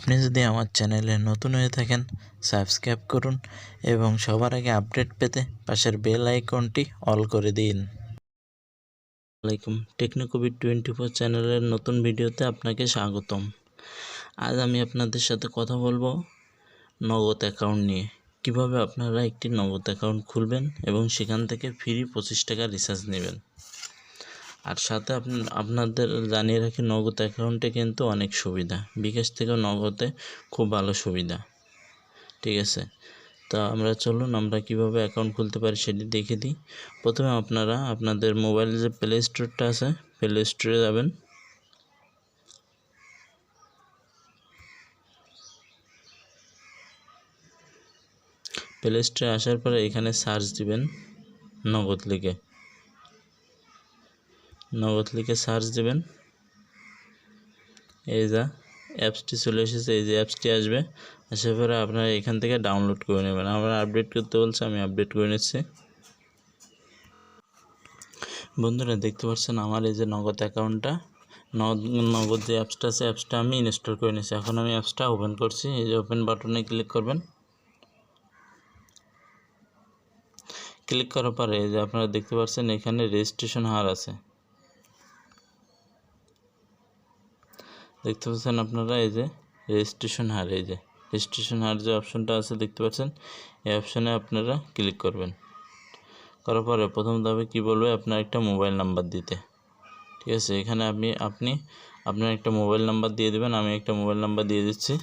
আপনি যদি আমার চ্যানেলে নতুন হয়ে থাকেন সাবস্ক্রাইব করুন এবং সবার আগে আপডেট পেতে পাশের বেল আইকনটি অল করে দিন। আসসালামাইকুম, টেকনো কবির 24 চ্যানেলের নতুন ভিডিওতে আপনাকে স্বাগতম। আজ আমি আপনাদের সাথে কথা বলবো নগদ অ্যাকাউন্ট নিয়ে। কিভাবে আপনারা একটি নগদ অ্যাকাউন্ট খুলবেন এবং সেখান থেকে ফ্রি 25 টাকা রিচার্জ নেবেন। আর সাথে আপনাদের জানিয়ে রাখি, নগদ অ্যাকাউন্টে কিন্তু অনেক সুবিধা, বিকাশ থেকে নগদে খুব ভালো সুবিধা। ঠিক আছে, তা চলুন আমরা কিভাবে অ্যাকাউন্ট খুলতে পারি সেটি দেখে দিই। প্রথমে আপনারা আপনাদের মোবাইলে যে প্লে স্টোরটা আছে, প্লে স্টোরে যাবেন। প্লে স্টোরে আসার পরে এখানে সার্চ দিবেন নগদ লিখে সার্চ দেবেন। এই যা অ্যাপসটি চলে এসেছে, এই যে অ্যাপসটি আসবে, আসার পরে আপনারা এখান থেকে ডাউনলোড করে নেবেন। আমরা আপডেট করতে বলছে, আমি আপডেট করে নিচ্ছি। বন্ধুরা দেখতে পাচ্ছেন আমার এই যে নগদ অ্যাকাউন্টটা, নগদ যে অ্যাপসটা আছে, অ্যাপসটা আমি ইনস্টল করে নিয়েছি। এখন আমি অ্যাপসটা ওপেন করছি। এই যে ওপেন বাটনে ক্লিক করবেন। ক্লিক করার পরে এই যে আপনারা দেখতে পাচ্ছেন এখানে রেজিস্ট্রেশন হার আছে, দেখতে পাচ্ছেন আপনারা। এই যে রেজিস্ট্রেশন হার, এই যে রেজিস্ট্রেশন হার যে অপশনটা আছে দেখতে পাচ্ছেন, এই অপশনে আপনারা ক্লিক করবেন। করার পরে প্রথম ধাপে কি বলবে, আপনার একটা মোবাইল নাম্বার দিতে। ঠিক আছে, এখানে আপনি আপনার একটা মোবাইল নাম্বার দিয়ে দেবেন। আমি একটা মোবাইল নাম্বার দিয়ে দিচ্ছি।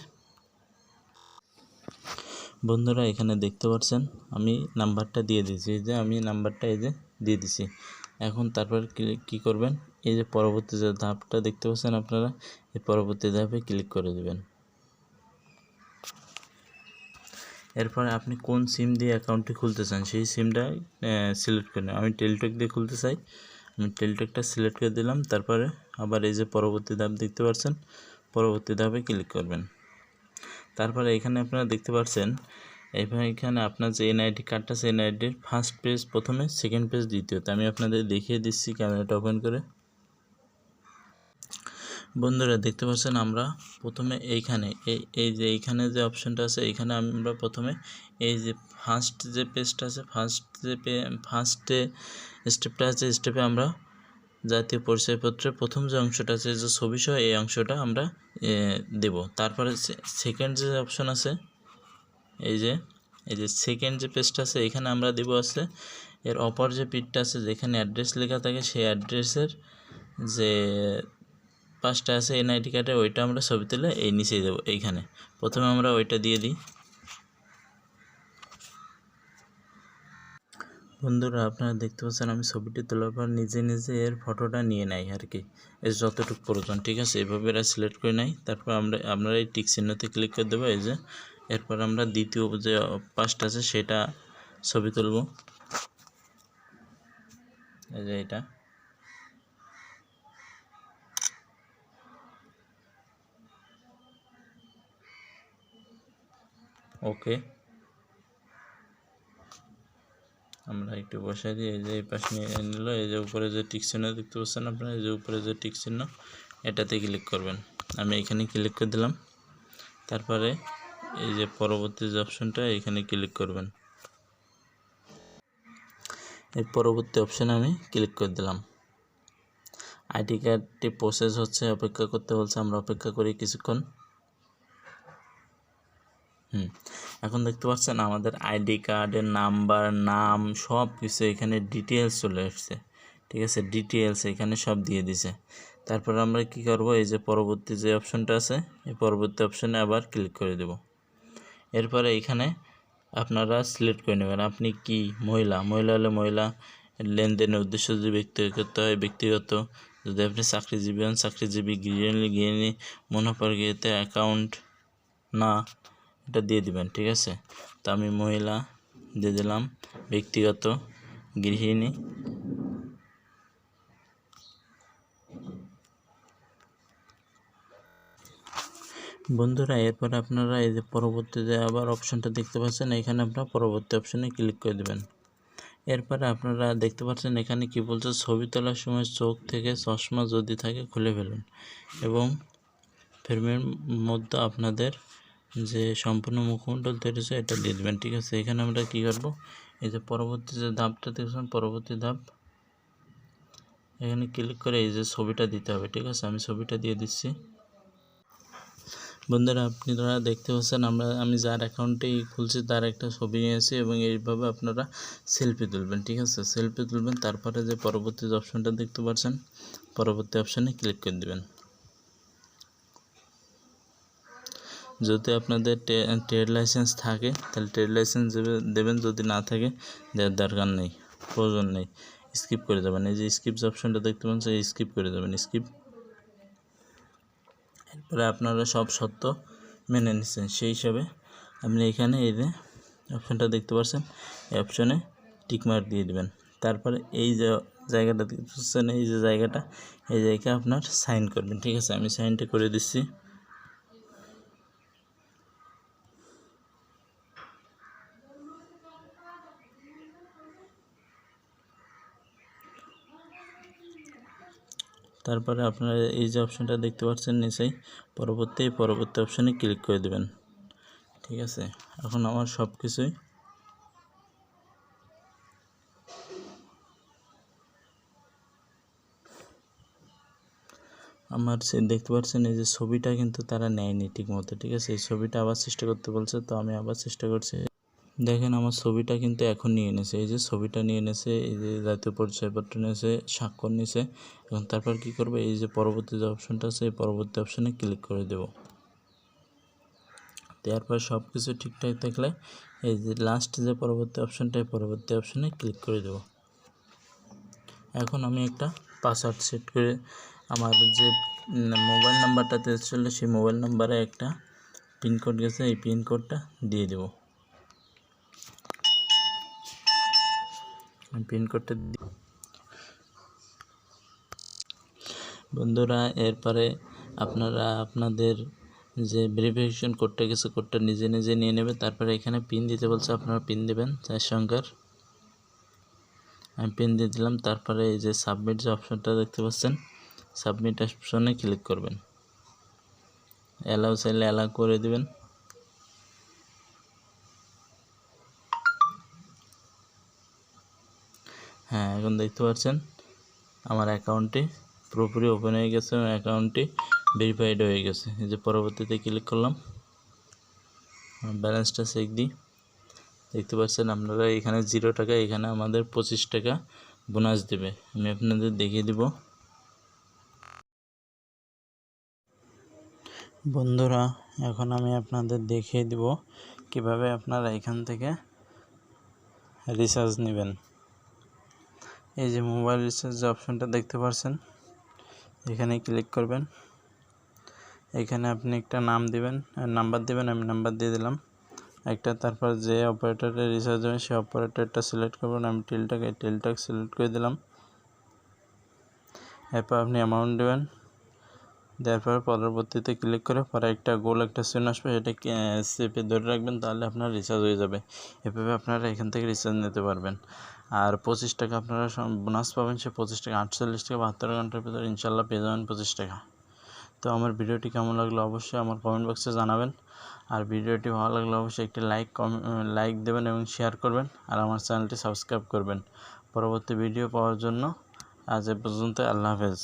বন্ধুরা এখানে দেখতে পাচ্ছেন আমি নাম্বারটা দিয়ে দিয়েছি, যে আমি নাম্বারটা এই যে দিয়ে দিছি। এখন তারপর কি করবেন, এই যে পরবর্তী যে ধাপটা দেখতে পাচ্ছেন আপনারা, এই পরবর্তী ধাপে ক্লিক করে দেবেন। এরপরে আপনি কোন সিম দিয়ে অ্যাকাউন্টটি খুলতে চান সেই সিমটা সিলেক্ট করে নেবেন। আমি টেলটেক দিয়ে খুলতে চাই, আমি টেলটেকটা সিলেক্ট করে দিলাম। তারপরে আবার এই যে পরবর্তী ধাপ দেখতে পাচ্ছেন, পরবর্তী ধাপে ক্লিক করবেন। তারপরে এখানে আপনারা দেখতে পাচ্ছেন এখানে আপনার যে এনআইডি কার্ডটা আছে, এনআইডির ফার্স্ট পেজ প্রথমে, সেকেন্ড পেজ দ্বিতীয়তে। আমি আপনাদের দেখিয়ে দিচ্ছি ক্যামেরাটা ওপেন করে। বন্ধুরা দেখতে পাচ্ছেন আমরা প্রথমে এইখানে এই যে এইখানে যে অপশনটা আছে, এইখানে আমরা প্রথমে এই যে ফার্স্ট যে পেজটা আছে, ফার্স্টে স্টেপটা আছে, স্টেপে আমরা জাতীয় পরিচয়পত্রের প্রথম যে অংশটা আছে, যে ছবি সহ, এই অংশটা আমরা দেব। তারপরে সেকেন্ড যে অপশন আছে, এই যে সেকেন্ড যে পেজটা আছে, এখানে আমরা দেব আছে এর অপর যে পিঠটা আছে, যেখানে অ্যাড্রেস লেখা থাকে, সেই অ্যাড্রেসের যে পাঁচটা আছে এনআইডি কার্ডে, ওইটা আমরা ছবি তুলে এই নিচে দেবো। এইখানে প্রথমে আমরা ওইটা দিয়ে দিই। বন্ধুরা আপনারা দেখতে পাচ্ছেন আমি ছবিটি তোলার পর নিজে এর ফটোটা নিয়ে নেয় আর কি, এর যতটুকু প্রয়োজন। ঠিক আছে, এভাবে এরা সিলেক্ট করে নেয়। তারপর আপনারা এই টিক চিহ্নতে ক্লিক করে দেবো। এই যে এরপর আমরা দ্বিতীয় যে পাঁচটা আছে সেটা ছবি তুলব। এই যে এটা, ওকে, আমরা একটু বসাই দিই। এই যে এই পাশ নিয়ে নিল। এই যে উপরে যে টিক চিহ্ন দেখতে পাচ্ছেন আপনারা, এই যে উপরে যে টিক চিহ্ন, এটাতে ক্লিক করবেন। আমি এখানে ক্লিক করে দিলাম। তারপরে এই যে পরবর্তী যে অপশনটা, এখানে ক্লিক করবেন। এই পরবর্তী অপশানে আমি ক্লিক করে দিলাম। আইডি কার্ডটি প্রসেস হচ্ছে, অপেক্ষা করতে বলছে, আমরা অপেক্ষা করি কিছুক্ষণ। এখন দেখতে পাচ্ছেন আমাদের আইডি কার্ডের নাম্বার, নাম, সব কিছু এখানে ডিটেলস চলে আসছে। ঠিক আছে, ডিটেলস এখানে সব দিয়ে দিছে। তারপর আমরা কি করব, এই যে পরবর্তী যে অপশনটা আছে, এই পরবর্তী অপশনে আবার ক্লিক করে দেব। এরপরে এখানে আপনারা সিলেক্ট করে নেবেন আপনি কি মহিলা হলে মহিলা, লেনদেনের উদ্দেশ্য যদি ব্যক্তিগত হয় ব্যক্তিগত, যদি আপনি চাকরিজীবী হন চাকরিজীবী, গৃহিণী মুনাফারগিতে অ্যাকাউন্ট না, এটা দিয়ে দিবেন। ঠিক আছে, তো আমি মহিলা দিয়ে দিলাম, ব্যক্তিগত, গৃহিণী। বন্ধুরা এরপর আপনারা এই যে পরবর্তীতে আবার অপশনটা দেখতে পাচ্ছেন, এখানে আপনারা পরবর্তী অপশনে ক্লিক করে দেবেন। এরপরে আপনারা দেখতে পাচ্ছেন এখানে কি বলছে, ছবি তোলার সময় চোখ থেকে চশমা যদি থাকে খুলে ফেলুন এবং ফ্রেমের মধ্যে আপনাদের যে সম্পূর্ণ মুখমণ্ডল তৈরি হয়েছে এটা দিয়ে দেবেন। ঠিক আছে, এখানে আমরা কী করব, এই যে পরবর্তী যে ধাপটা দেখছেন, পরবর্তী ধাপ, এখানে ক্লিক করে এই যে ছবিটা দিতে হবে। ঠিক আছে, আমি ছবিটা দিয়ে দিচ্ছি। বন্ধুরা আপনারা দেখতে পাচ্ছেন আমি যার অ্যাকাউন্টেই খুলছি তার একটা ছবি নিয়েছি এবং এইভাবে আপনারা সেলফি তুলবেন। ঠিক আছে, সেলফি তুলবেন, তারপরে যে পরবর্তী যে অপশনটা দেখতে পাচ্ছেন, পরবর্তী অপশানে ক্লিক করে দেবেন। যদি আপনাদের ট্রেড লাইসেন্স থাকে তাহলে ট্রেড লাইসেন্স দেবেন, যদি না থাকে দেওয়ার দরকার নেই, প্রয়োজন নেই, স্কিপ করে যাবেন। এই যে স্কিপ অপশনটা দেখতে পাচ্ছেন, স্কিপ করে যাবেন, স্কিপ। এরপরে আপনারা সব শর্ত মেনে নিচ্ছেন, সেই হিসাবে আপনি এখানে এই যে অপশানটা দেখতে পাচ্ছেন, এই অপশানে টিকমার্ক দিয়ে দেবেন। তারপরে এই যে জায়গাটা দেখতে পাচ্ছেন, এই যে জায়গাটা, এই জায়গায় আপনার সাইন করবেন। ঠিক আছে, আমি সাইনটা করে দিচ্ছি। তারপরে আপনারা এই যে অপশানটা দেখতে পাচ্ছেন নিচেই, পরবর্তী অপশানে ক্লিক করে দেবেন। ঠিক আছে, এখন আমার সব কিছুই দেখতে পাচ্ছেন, এই যে ছবিটা কিন্তু তারা নেয়নি ঠিক মতো। ঠিক আছে, এই ছবিটা আবার চেষ্টা করতে বলছে, তো আমি আবার চেষ্টা করছি। দেখেন আমার ছবিটা কিন্তু এখন নিয়ে এনেছে, এই যে ছবিটা নিয়ে এনেছে, এই যে জাতীয় পরিচয়পত্র নিয়েছে, স্বাক্ষর নিয়েছে। এবং তারপর কি করবে, এই যে পরবর্তী যে অপশানটা আছে, এই পরবর্তী অপশানে ক্লিক করে দেব। তারপর সব কিছু ঠিকঠাক থাকলে এই যে লাস্ট যে পরবর্তী অপশানটা, এই পরবর্তী অপশানে ক্লিক করে দেব। এখন আমি একটা পাসওয়ার্ড সেট করে আমার যে মোবাইল নাম্বারটাতে ছিল সেই মোবাইল নাম্বারে একটা পিনকোড গেছে, এই পিনকোডটা দিয়ে দেব। পিনকোডটা বন্ধুরা, এরপরে আপনারা আপনাদের যে ভেরিফিকেশন কোডটা গেছে, কোডটা নিজে নিজে নিয়ে নেবে। তারপরে এখানে পিন দিতে বলছে, আপনারা পিন দেবেন 4 সংখ্যার। আমি পিন দিয়ে দিলাম। তারপরে এই যে সাবমিট যে অপশনটা দেখতে পাচ্ছেন, সাবমিট অপশনে ক্লিক করবেন। অ্যালাউ চাইলে অ্যালাউ করে দিবেন। হ্যাঁ, এখন দেখতে পাচ্ছেন আমার অ্যাকাউন্টটি পুরোপুরি ওপেন হয়ে গেছে, অ্যাকাউন্টটি ভেরিফাইড হয়ে গেছে। এই যে পরবর্তীতে ক্লিক করলাম, ব্যালেন্সটা চেক দিই। দেখতে পাচ্ছেন আপনারা এখানে 0 টাকা, এখানে আমাদের 25 টাকা বোনাস দেবে। আমি আপনাদের দেখিয়ে দিব। বন্ধুরা, এখন আমি আপনাদের দেখিয়ে দিব কিভাবে আপনারা এখান থেকে রিচার্জ নেবেন। এই যে মোবাইল রিচার্জ যে অপশনটা দেখতে পাচ্ছেন, এখানে ক্লিক করবেন। এখানে আপনি একটা নাম দিবেন, নাম্বার দিবেন, আমি নাম্বার দিয়ে দিলাম একটা। তারপর যে অপারেটরে রিচার্জ দেবেন সেই অপারেটরটা সিলেক্ট করবেন, আমি টেলটাকে সিলেক্ট করে দিলাম। এরপর আপনি অ্যামাউন্ট দেবেন, দেওয়ার পর পরবর্তীতে ক্লিক করে পরে একটা গোল একটা চিহ্ন আসবে, সেটা চেপে ধরে রাখবেন, তাহলে আপনার রিচার্জ হয়ে যাবে। এভাবে আপনারা এখান থেকে রিচার্জ নিতে পারবেন। আর 25 টাকা আপনারা বোনাস পাবেন, সে 25 টাকা 48 টাকা 72 ঘন্টার ভিতরে ইনশাল্লাহ পেয়ে যাবেন 25 টাকা। তো আমার ভিডিওটি কেমন লাগলো অবশ্যই আমার কমেন্ট বক্সে জানাবেন। আর ভিডিওটি ভালো লাগলে অবশ্যই একটি লাইক দেবেন এবং শেয়ার করবেন। আর আমার চ্যানেলটি সাবস্ক্রাইব করবেন পরবর্তী ভিডিও পাওয়ার জন্য। আজ এ পর্যন্ত, আল্লাহ হাফেজ।